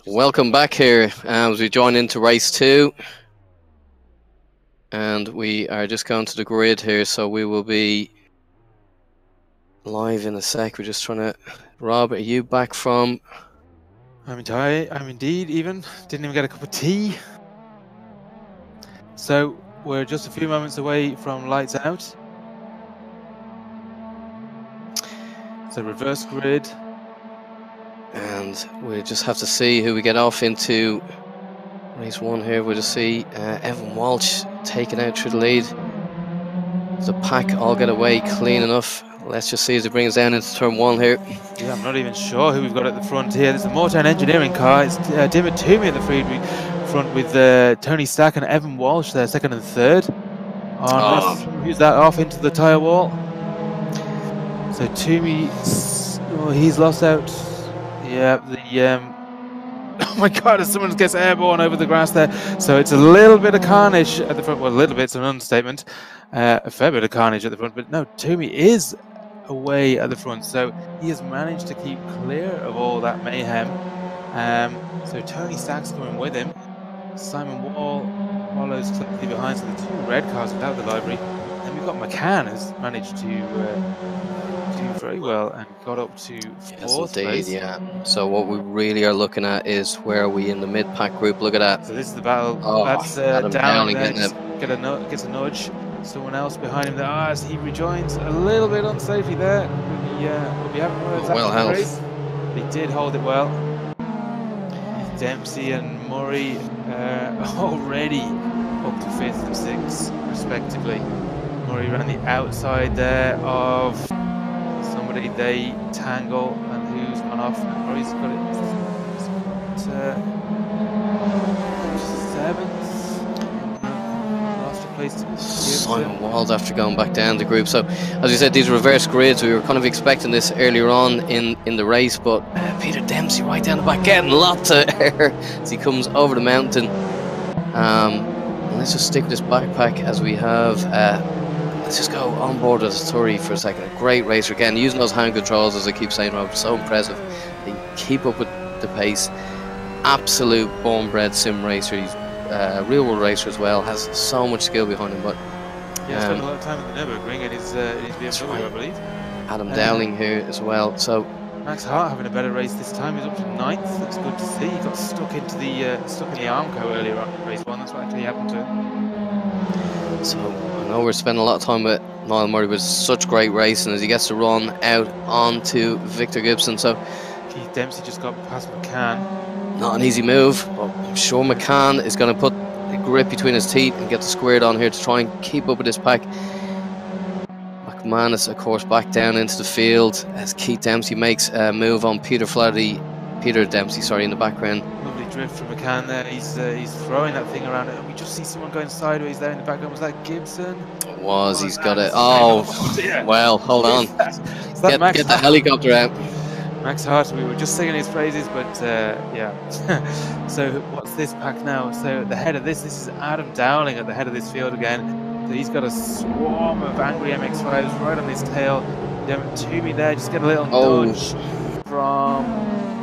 Welcome back here as we join into race 2, and we are just going to the grid here, so we will be live in a sec. We're just trying to... Rob, are you back from... I'm indeed even. Didn't even get a cup of tea. So we're just a few moments away from lights out. So reverse grid. And we just have to see who we get off into race 1 here. We'll just see Evan Walsh taken out through the lead. The pack all get away clean enough. Let's just see as it brings us down into turn 1 here. Yeah, I'm not even sure who we've got at the front here. There's a Morton Engineering car. It's Dimmer Toomey at the front with Tony Stack and Evan Walsh there, second and third. Who's that off into the tyre wall? So Toomey, he's lost out. Yeah, oh my God, someone gets airborne over the grass there. So it's a little bit of carnage at the front. Well, a little bit's an understatement. A fair bit of carnage at the front, but no, Toomey is away at the front. So he has managed to keep clear of all that mayhem. So Tony Stack's coming with him. Simon Wall follows closely behind. So the two red cars without the livery. And we've got McCann has managed to do very well and got up to fourth place. Yeah. So what we really are looking at is where are we in the mid-pack group. Look at that. So this is the battle. Oh, that's Adam Dowling gets a nudge. Someone else behind him there. As he rejoins a little bit unsafely there. We'll be having words well held. They did hold it well. Dempsey and Murray already up to 5th and 6th respectively. Murray ran the outside there of somebody they tangle, and who's gone off. Murray's got it. 7th. Lost a place to Simon Wald after going back down the group. So as you said, these reverse grids, we were kind of expecting this earlier on in the race, but Peter Dempsey right down the back getting lots of air as he comes over the mountain. Let's just stick with this backpack as we have. Let's just go on board with Turi for a second. A great racer again, using those hand controls, as I keep saying, Rob, so impressive. They keep up with the pace. Absolute born-bred sim racer. He's a real-world racer as well. Has so much skill behind him. But yeah, spent a lot of time at the Nürburgring in his BMW, right. I believe. Adam Dowling here as well. So Max Hart having a better race this time. He's up to 9th. That's good to see. He got stuck into the stuck in the Armco earlier on in race 1. That's what actually happened to him. So I know we're spending a lot of time with Niall Murray, but such great racing as he gets to run out onto Victor Gibson. So Keith Dempsey just got past McCann. Not an easy move, but I'm sure McCann is going to put the grip between his teeth and get the squared on here to try and keep up with this pack. McManus, of course, back down into the field as Keith Dempsey makes a move on Peter Dempsey, sorry, in the background. Lovely drift from McCann there. He's throwing that thing around, and we just see someone going sideways there in the background. Was that Gibson? It was. He's got it. Oh, well, hold on. Get the helicopter out. Max Hart, we were just singing his praises, but yeah. So what's this pack now? So at the head of this is Adam Dowling at the head of this field again. So he's got a swarm of angry MX5s right on his tail. Toomey there, just get a little nudge from,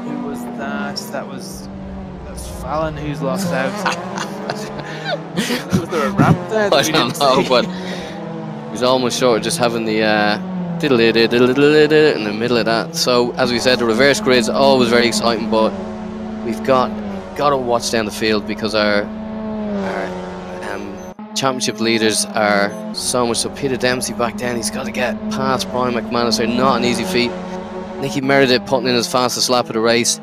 who was that? That's Fallon who's lost out. Was there a ramp there? I don't know, but he's almost short of just having the in the middle of that. So as we said, the reverse grid's always very exciting, but we've got to watch down the field because our championship leaders are so much. So Peter Dempsey back down, he's got to get past Brian McManus here. Not an easy feat. Nicky Meredith putting in his fastest lap of the race.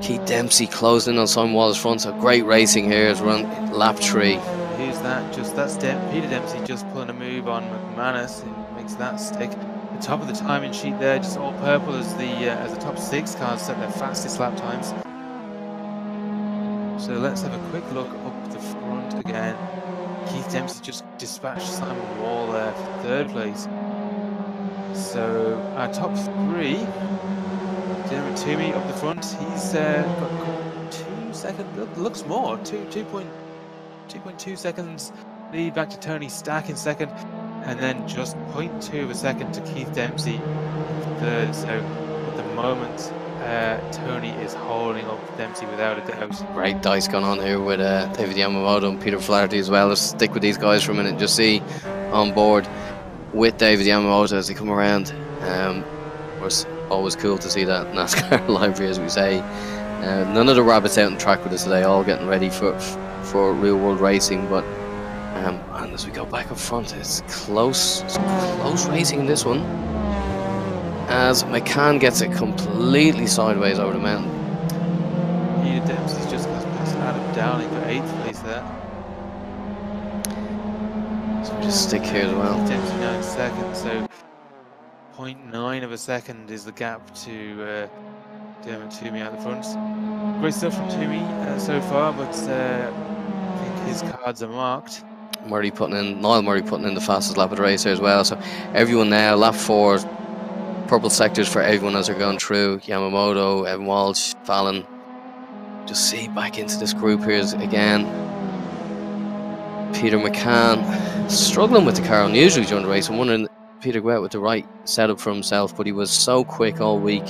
Keith Dempsey closing in on Simon Wallace front. So great racing here as we're on lap 3. Who's that? That's Peter Dempsey just pulling a move on McManus. Makes that stick. The top of the timing sheet there, just all purple as the top 6 cars set their fastest lap times. So let's have a quick look up the front again. Keith Dempsey just dispatched Simon Wall there for 3rd place. So our top 3, Jeremy Toomey up the front. He's got 2 seconds. Looks more. 2.2 seconds lead back to Tony Stack in 2nd. And then just 0.2 of a second to Keith Dempsey in 3rd. So at the moment, Tony is holding up Dempsey without a doubt. Great dice going on here with David Yamamoto and Peter Flaherty as well. Let's stick with these guys for a minute and just see on board with David Yamamoto as they come around. It's always cool to see that NASCAR library, as we say. None of the rabbits out on track with us today, all getting ready for real world racing. But and as we go back up front, it's close racing in this one, as McCann gets it completely sideways over the mountain. Peter Dempsey's just got past Adam Dowling for 8th place there. So we just stick here as well. Dempsey now in 2nd, so 0.9 of a second is the gap to Toomey out the front. Great stuff from Toomey so far, but I think his cards are marked. Niall Murray putting in the fastest lap of the race here as well. So everyone now, lap 4, purple sectors for everyone as they're going through. Yamamoto, Evan Walsh, Fallon. Just see back into this group here again. Peter McCann struggling with the car unusually during the race. I'm wondering Peter go out with the right setup for himself, but he was so quick all week,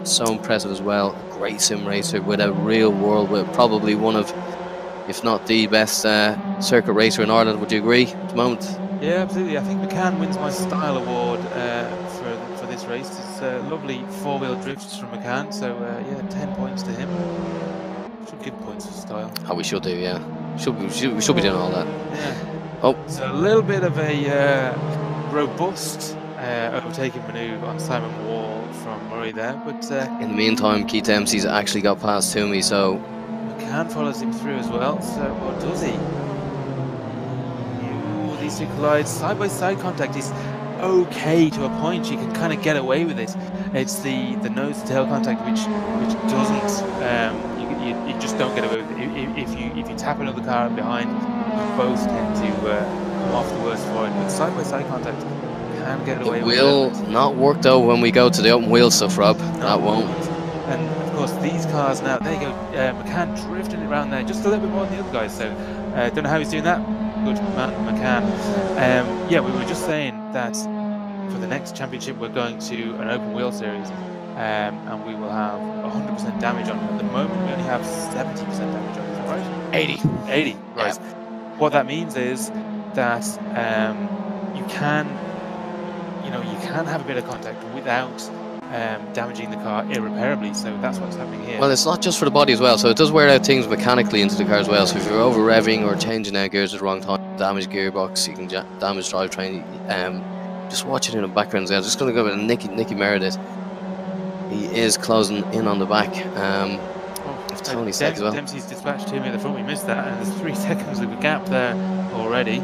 so impressive as well. A great sim racer with a real world, with probably one of, if not the best circuit racer in Ireland. Would you agree at the moment? Yeah, absolutely. I think McCann wins my style award for this race. It's lovely four-wheel drifts from McCann, so yeah, 10 points to him. Should give points for style. Oh, we should do, yeah. We should be doing all that. Yeah. Oh, so a little bit of a robust overtaking manoeuvre on Simon Wall from Murray there, but in the meantime, Keith Dempsey's actually got past Toomey, so McCann follows him through as well. So what does he? These two collide. Side-by-side contact is okay to a point. You can kind of get away with it. It's the nose-to-tail contact which doesn't. You just don't get away with it. If you tap another car behind, you both tend to come off the worst for it. But side-by-side contact can get away with it. It will not work though when we go to the open wheel stuff, Rob. No, that won't. And of course these cars now, there you go, McCann drifting it around there just a little bit more than the other guys. So don't know how he's doing that. Good man, McCann. Yeah, we were just saying that for the next championship we're going to an open wheel series, and we will have 100% damage on it. At the moment we only have 70% damage on it. Is that right? 80. Right. Yeah. What that means is that you can have a bit of contact without damaging the car irreparably. So that's what's happening here. Well, it's not just for the body as well, so it does wear out things mechanically into the car as well. So if you're over revving or changing out gears at the wrong time, damage gearbox, you can damage drivetrain. Just watch it in the background there. I'm just going to go with Nicky Meredith. He is closing in on the back. If Tony said as well. Dempsey's dispatched to me at the front. We missed that, and there's 3 seconds of a gap there already.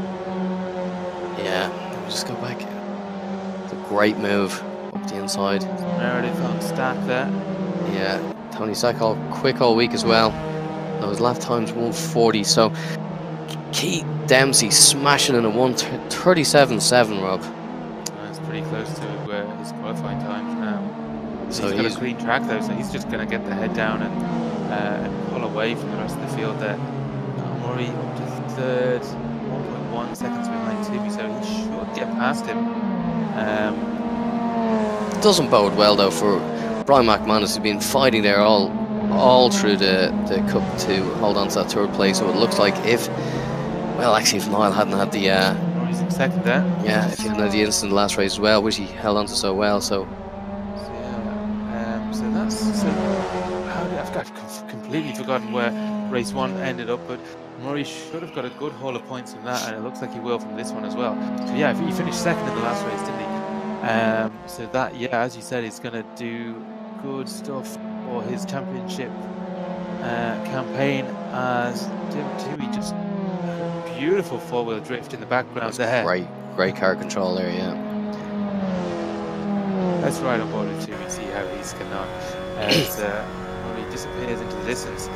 Yeah, let me just go back. It's a great move up the inside. Meredith on stack there. Yeah, Tony Stack all quick all week as well. Those lap times 140. So Keith Dempsey smashing in a 1:37.7, Rob. That's pretty close to his qualifying times now. So he's got a clean track though, so he's just going to get the head down and pull away from the rest of the field there. Murray up to 3rd, 1.1 seconds behind Toomey, so he should get past him. It doesn't bode well though for Brian McManus, who's been fighting there all through the Cup to hold on to that 3rd place. So it looks like if Niall hadn't had the Murray's in 2nd there. Yeah, if he hadn't had the incident in the last race as well, which he held on to so well. So I've completely forgotten where race 1 ended up, but Murray should have got a good haul of points from that, and it looks like he will from this one as well. So yeah, he finished 2nd in the last race, didn't he? So that, yeah, as you said, he's going to do good stuff for his championship campaign, as Toomey just beautiful 4-wheel drift in the background there. Great car control there, yeah. Let's ride on board with Toomey and see how he's getting on as Murray disappears into the distance.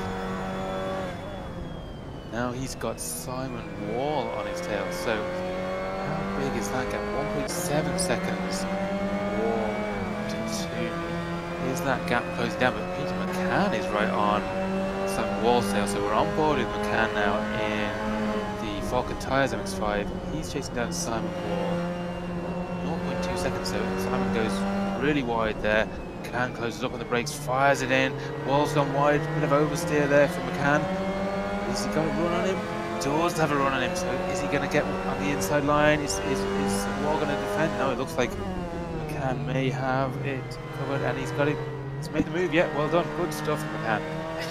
Now he's got Simon Wall on his tail, so how big is that gap? 1.7 seconds. Wall to Toomey. Here's that gap closing down, but Peter McCann is right on Simon Wall's tail, so we're on board with McCann now in the Falcon Tyres MX5. He's chasing down Simon Wall. 0.2 seconds, so Simon goes really wide there. McCann closes up on the brakes, fires it in. Wall's gone wide, bit of oversteer there for McCann. Has he got a run on him? Does have a run on him, so is he going to get on the inside line? Is Wall going to defend? No, it looks like McCann may have it covered, and he's got it. He's made the move, yeah, well done, good stuff, McCann.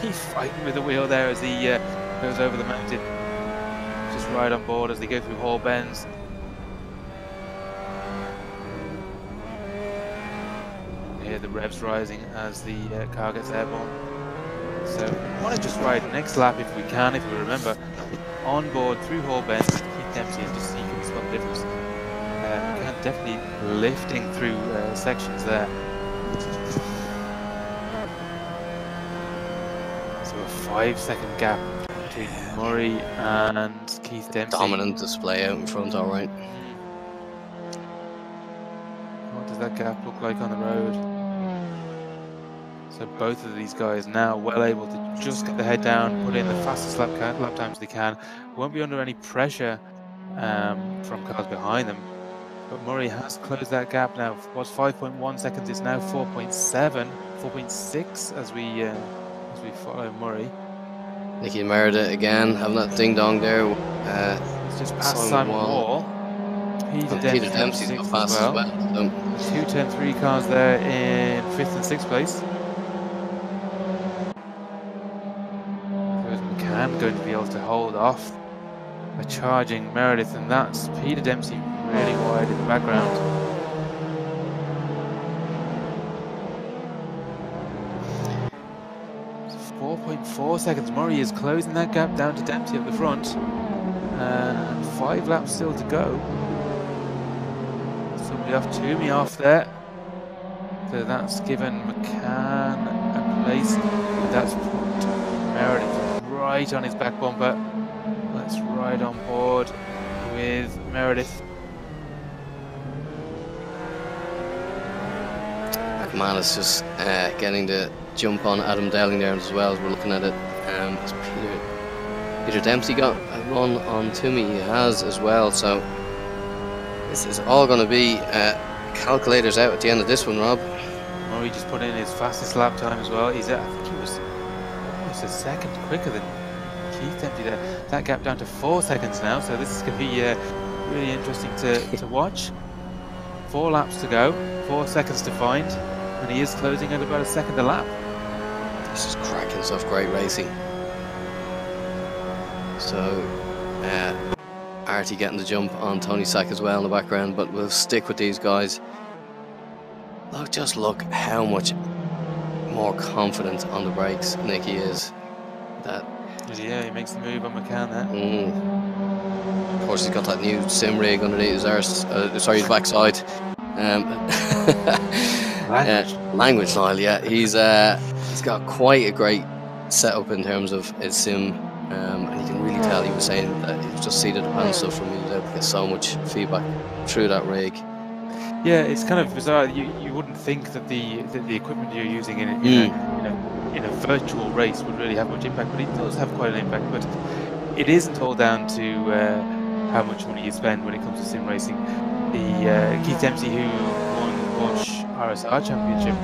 He's fighting with the wheel there as he goes over the mountain. Just right on board as they go through Hall Bends. Here the revs rising as the car gets airborne. So we want to just ride next lap if we can, if we remember. On board through Hall Bends, Keith Dempsey is just seeking to spot the difference. McCann definitely lifting through sections there. So a 5-second gap between Murray and Keith Dempsey. Dominant display out in front, all right. What does that gap look like on the road? So both of these guys now well able to just get the head down, put in the fastest lap times they can. Won't be under any pressure from cars behind them. But Murray has closed that gap now. It was 5.1 seconds. It's now 4.7, 4.6 as we follow Murray. Nicky Meredith again having that ding dong there. It's just past Simon Wall. Peter Dempsey's got fast as well. So. 2 10-3 cars there in 5th and 6th place. I'm going to be able to hold off a charging Meredith, and that's Peter Dempsey really wide in the background. So 4.4 seconds. Murray is closing that gap down to Dempsey at the front, and 5 laps still to go. Somebody off, Toomey off there. So that's given McCann a place. That's put Meredith right on his back bumper. Let's ride on board with Meredith. McManus just getting the jump on Adam Dowling there as well as we're looking at it. Peter Dempsey got a run on Toomey, he has as well, so this is all going to be calculators out at the end of this one, Rob. Murray just put in his fastest lap time as well. He's at, I think he was almost a second quicker than Keith Dempsey there. That gap down to 4 seconds now, so this is going to be really interesting to watch. 4 laps to go, 4 seconds to find, and he is closing at about a second a lap. This is cracking stuff, great racing. So, Artie getting the jump on Tony Sack as well in the background, but we'll stick with these guys. Just look how much more confident on the brakes Nicky is. Yeah, he makes the move on McCann there. Of course, he's got that new sim rig underneath his arse, his backside. Language Nile, yeah. He's got quite a great setup in terms of his sim, and you can really tell he was saying that he just seated upon stuff from me. He was able to get so much feedback through that rig. Yeah, it's kind of bizarre. You wouldn't think that the equipment you're using in a virtual race would really have much impact, but it does have quite an impact. But it isn't all down to how much money you spend when it comes to sim racing. The Keith Dempsey, who won the Porsche RSR Championship,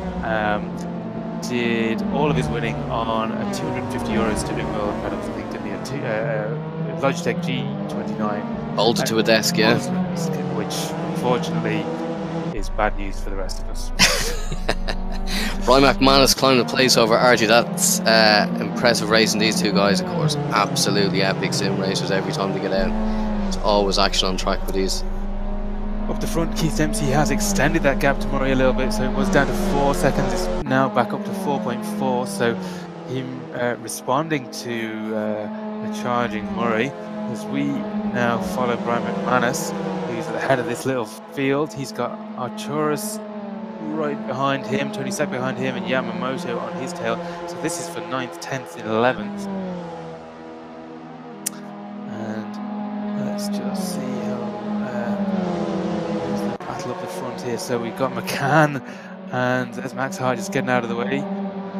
did all of his winning on a €250 steering wheel pedal thing, didn't he? A Logitech G29. Bolted to a desk, yeah. Which unfortunately is bad news for the rest of us. Brian McManus climbed the place over Archie. That's impressive racing. These two guys, of course, absolutely epic sim racers every time they get out. It's always action on track with these. Up the front, Keith Dempsey has extended that gap to Murray a little bit, so it was down to 4 seconds. It's now back up to 4.4, so him responding to a charging Murray, as we now follow Brian McManus, who's at the head of this little field. He's got Arturus right behind him, Tony Sack behind him, and Yamamoto on his tail. So this is for 9th, 10th, and 11th. And let's just see how there's the battle up the front here. So we've got McCann, and there's Max Hart just getting out of the way.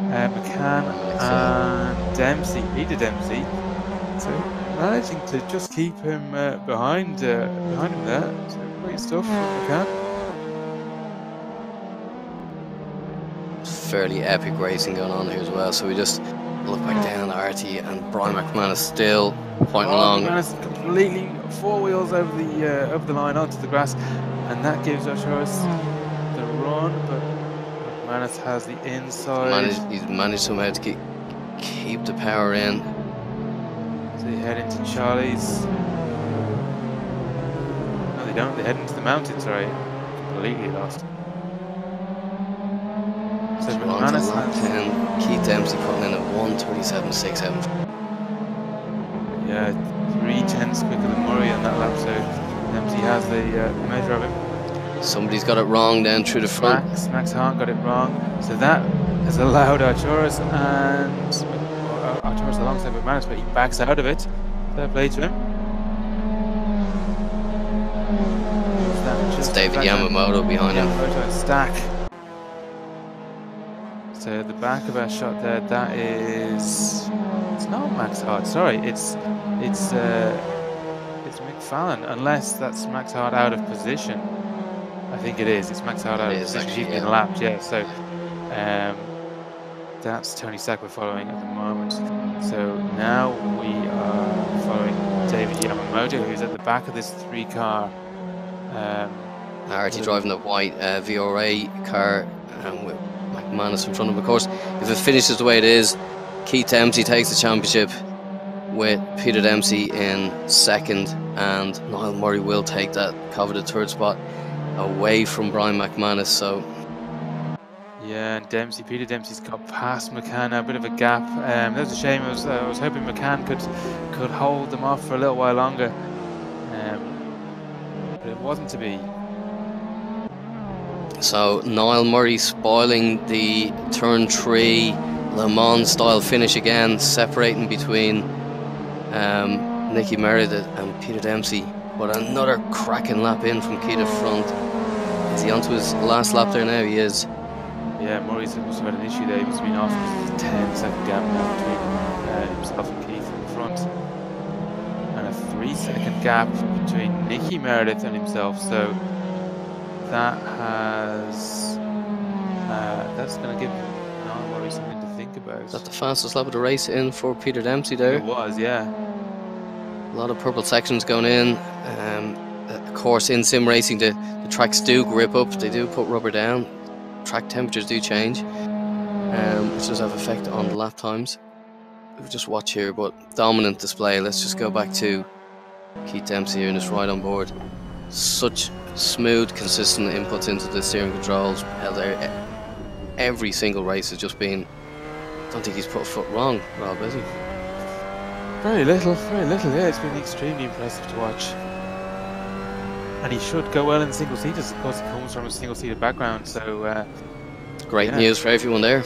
McCann and Dempsey, Peter Dempsey. So managing to just keep him behind him there. So great stuff from McCann. fairly epic racing going on here as well. So we just look back down, Artie and Brian McManus still pointing along. McManus completely 4 wheels over the line onto the grass, and that gives Arturis the run, but McManus has the inside. He's managed somehow to keep the power in. So they head into Charlie's. No, they don't. They head into the mountains. Sorry, completely lost. So McManus has Keith Dempsey putting in at 1:37.67. Yeah, 3/10 quicker than Murray on that lap. So Dempsey has the measure of him. Somebody's got it wrong down through the front. Max Hart got it wrong. So that has allowed Arturis and Arturis alongside McManus, but he backs out of it. Fair play to him. It's David Yamamoto behind him. Yamamoto and Stack. So the back of our shot there, that is, it's not Max Hart. Sorry, it's McFarlane, unless that's Max Hart out of position. I think it is. It's Max Hart out of position. He's been lapped, yeah. So that's Tony Stack we're following at the moment. So now we are following David Yamamoto, who's at the back of this 3-car. Artie driving the white VRA car with McManus in front of him. Of course, if it finishes the way it is, Keith Dempsey takes the championship with Peter Dempsey in second, and Niall Murray will take that coveted 3rd spot away from Brian McManus. So yeah, and Peter Dempsey's got past McCann now, a bit of a gap. That was a shame. I was hoping McCann could hold them off for a little while longer, but it wasn't to be. So Niall Murray spoiling the turn 3 Le Mans style finish again, separating between Nicky Meredith and Peter Dempsey. But another cracking lap in from Keith at front. Is he onto his last lap there now? He is. Yeah, Murray's must have had an issue there. He's been off 10-second gap now between himself and Keith in front, and a 3-second gap between Nicky Meredith and himself. So that has that's going to give Niall Murray something to think about. Is that the fastest lap of the race in for Peter Dempsey there? It was, yeah. A lot of purple sections going in. Of course, in sim racing, the tracks do grip up. They do put rubber down. Track temperatures do change, which does have effect on the lap times. We'll just watch here, but dominant display. Let's just go back to Keith Dempsey here in this ride on board. Such smooth, consistent inputs into the steering controls. Every single race has just been. I don't think he's put a foot wrong, Rob, has he? Very little, yeah. It's been extremely impressive to watch. And he should go well in single seaters. Of course, he comes from a single seater background, so great news for everyone there.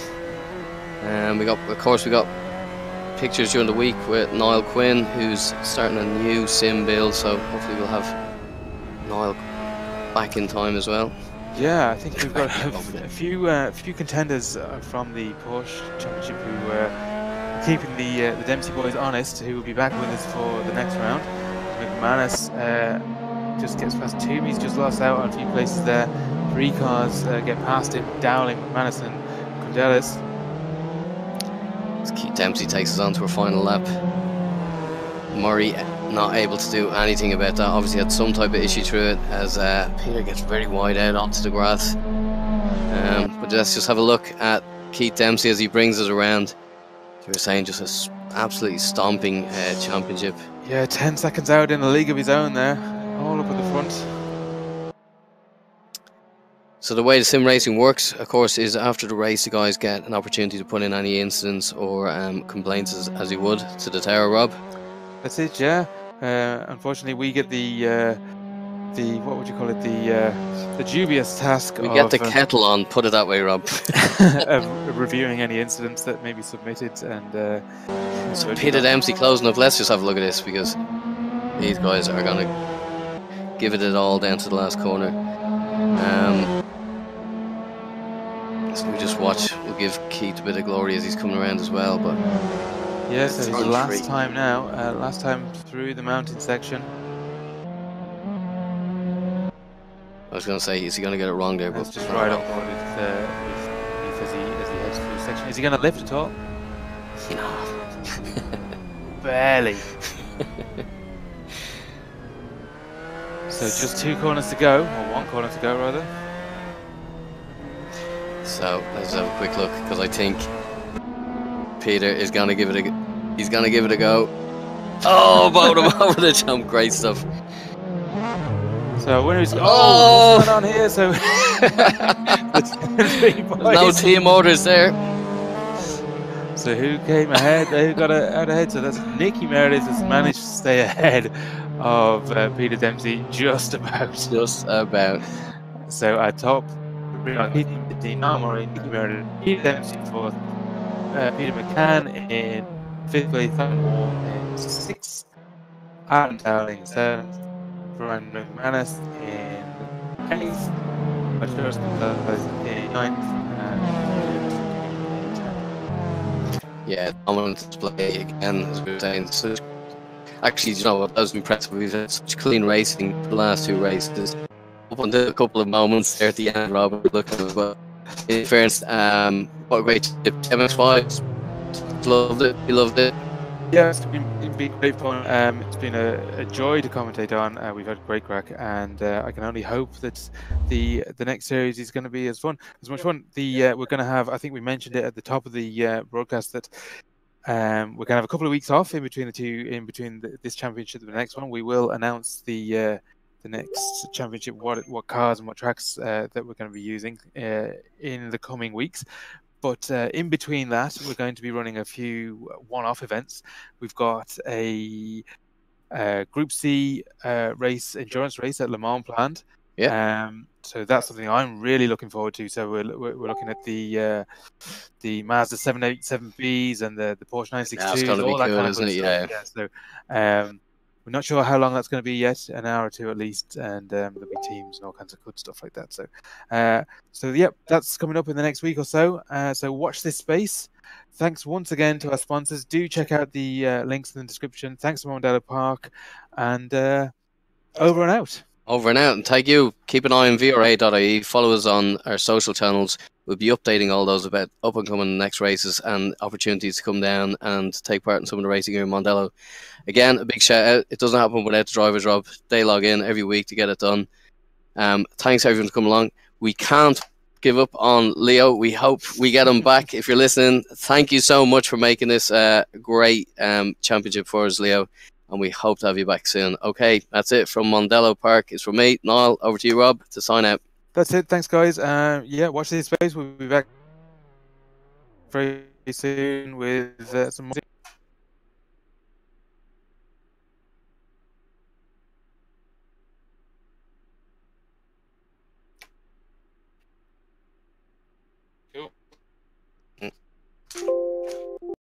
We got pictures during the week with Niall Quinn, who's starting a new sim build, so hopefully we'll have Niall back in time as well. Yeah, I think we've got a few contenders from the Porsche Championship who are keeping the Dempsey boys honest, who will be back with us for the next round. McManus just gets past Toomey. He's just lost out on a few places there. 3 cars get past him, Dowling, McManus and Condelis. Keith Dempsey takes us on to our final lap. Murray not able to do anything about that. Obviously had some type of issue through it as Peter gets very wide out onto the grass. But let's just have a look at Keith Dempsey as he brings us around. As we were saying, just an absolutely stomping championship. Yeah, 10 seconds out in a league of his own there, all up at the front. So the way the sim racing works, of course, is after the race the guys get an opportunity to put in any incidents or complaints as you would to the tower, Rob. That's it, yeah. Unfortunately, we get the what would you call it, the dubious task we get the kettle on, put it that way, Rob. of reviewing any incidents that may be submitted. And so Peter Dempsey closing up. Let's just have a look at this, because these guys are going to give it all down to the last corner. So we just watch. We'll give Keith a bit of glory as he's coming around as well. But yes, so it's the last time now. Last time through the mountain section. I was going to say, is he going to get it wrong there? That's just right on board with as he first few sections. Is he going to lift at all? No. Barely. So just 2 corners to go, or 1 corner to go rather. So let's have a quick look, because I think Peter is going to give it a. He's going to give it a go. Oh, both of them over the jump. Great stuff. So winners. Oh, what's going on here? So no team orders there. So who came ahead? Who got out ahead? So that's Nicky Meredith has managed to stay ahead of Peter Dempsey just about. Just about. So at top, Peter Nicky Meredith, Peter Dempsey fourth, Peter McCann in 5th place, Simon Wall in 6th, Adam Dowling 7th, Brian McManus in 8th, Matthias in 9th, yeah, dominant display again, as we were saying. Actually, you know what, that was impressive. We've had such clean racing for the last 2 races. Up until a couple of moments there at the end, Robert, looking at it. But in fairness, what a great tip. MX5, loved it. We loved it. Yeah, it's been great fun. It's been a joy to commentate on. We've had great crack, and I can only hope that the next series is going to be as much fun. We're going to have, I think we mentioned it at the top of the broadcast, that we're going to have a couple of weeks off in between the two, this championship and the next one. We will announce the next championship, what cars and what tracks that we're going to be using in the coming weeks. But in between that, we're going to be running a few one-off events. We've got a Group C endurance race at Le Mans planned. Yeah. So that's something I'm really looking forward to. So we're looking at the Mazda 787Bs and the Porsche 962s, all that kind of good stuff. Yeah. So we're not sure how long that's going to be yet, an hour or 2 at least, and there'll be teams and all kinds of good stuff like that. So yep, that's coming up in the next week or so. So watch this space. Thanks once again to our sponsors. Do check out the links in the description. Thanks to Cadwell Park, and over and out. Over and out, and thank you. Keep an eye on VRA.ie. Follow us on our social channels. We'll be updating all those about up and coming next races and opportunities to come down and take part in some of the racing here in Mondello. Again, a big shout out. It doesn't happen without the drivers, Rob. They log in every week to get it done. Thanks everyone to come along. We can't give up on Leo. We hope we get him back. If you're listening, thank you so much for making this great championship for us, Leo. And we hope to have you back soon. Okay, that's it from Mondello Park. It's from me, Niall. Over to you, Rob, to sign out. That's it. Thanks, guys. Yeah, watch this space. We'll be back very soon with some more.